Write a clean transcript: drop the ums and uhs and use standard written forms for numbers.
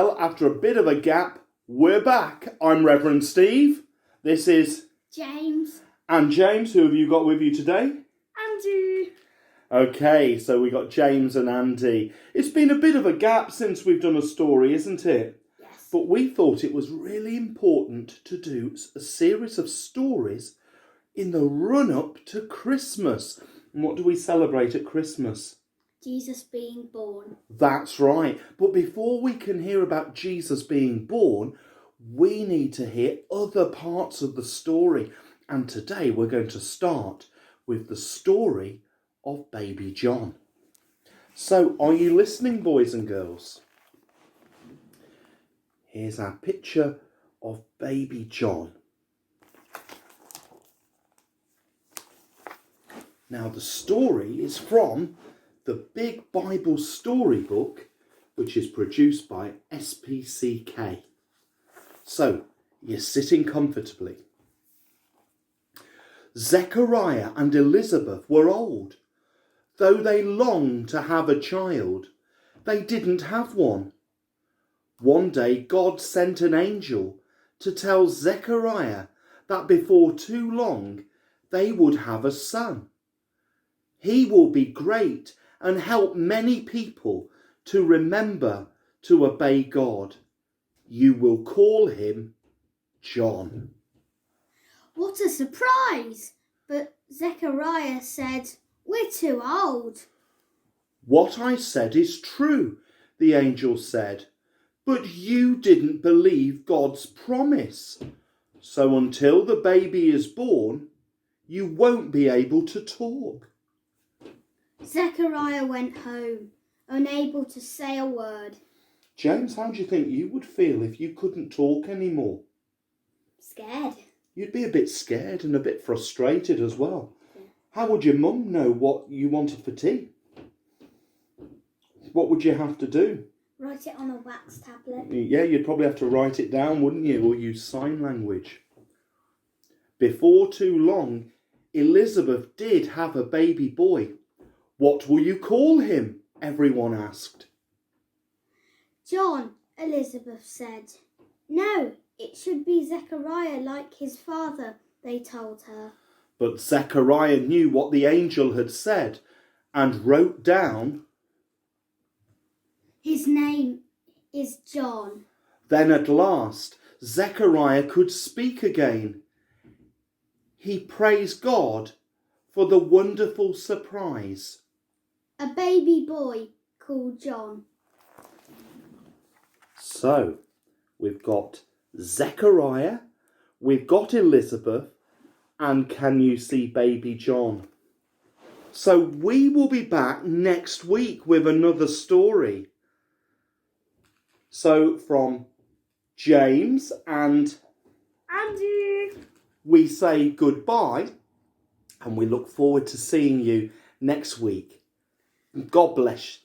Well, after a bit of a gap, we're back. I'm Revd Steve. This is James. And James, who have you got with you today? Andy. Okay, so we got James and Andy. It's been a bit of a gap since we've done a story, isn't it? Yes. But we thought it was really important to do a series of stories in the run-up to Christmas. And what do we celebrate at Christmas? Jesus being born. That's right. But before we can hear about Jesus being born, we need to hear other parts of the story. And today we're going to start with the story of baby John. So are you listening, boys and girls? Here's our picture of baby John. Now the story is from the Big Bible Storybook, which is produced by SPCK. So, you're sitting comfortably. Zechariah and Elizabeth were old. Though they longed to have a child, they didn't have one. One day God sent an angel to tell Zechariah that before too long they would have a son. He will be great and help many people to remember to obey God. You will call him John. What a surprise! But Zechariah said, "We're too old." What I said is true, the angel said, but you didn't believe God's promise. So until the baby is born, you won't be able to talk. Zechariah went home, unable to say a word. James, how do you think you would feel if you couldn't talk anymore? Scared. You'd be a bit scared and a bit frustrated as well. Yeah. How would your mum know what you wanted for tea? What would you have to do? Write it on a wax tablet. Yeah, you'd probably have to write it down, wouldn't you? Or use sign language. Before too long, Elizabeth did have a baby boy. What will you call him? Everyone asked. John, Elizabeth said. No, it should be Zechariah like his father, they told her. But Zechariah knew what the angel had said and wrote down, His name is John. Then at last, Zechariah could speak again. He praised God for the wonderful surprise. A baby boy called John. So, we've got Zechariah, we've got Elizabeth, and can you see baby John? So we will be back next week with another story. So from James and Andy, we say goodbye and we look forward to seeing you next week. God bless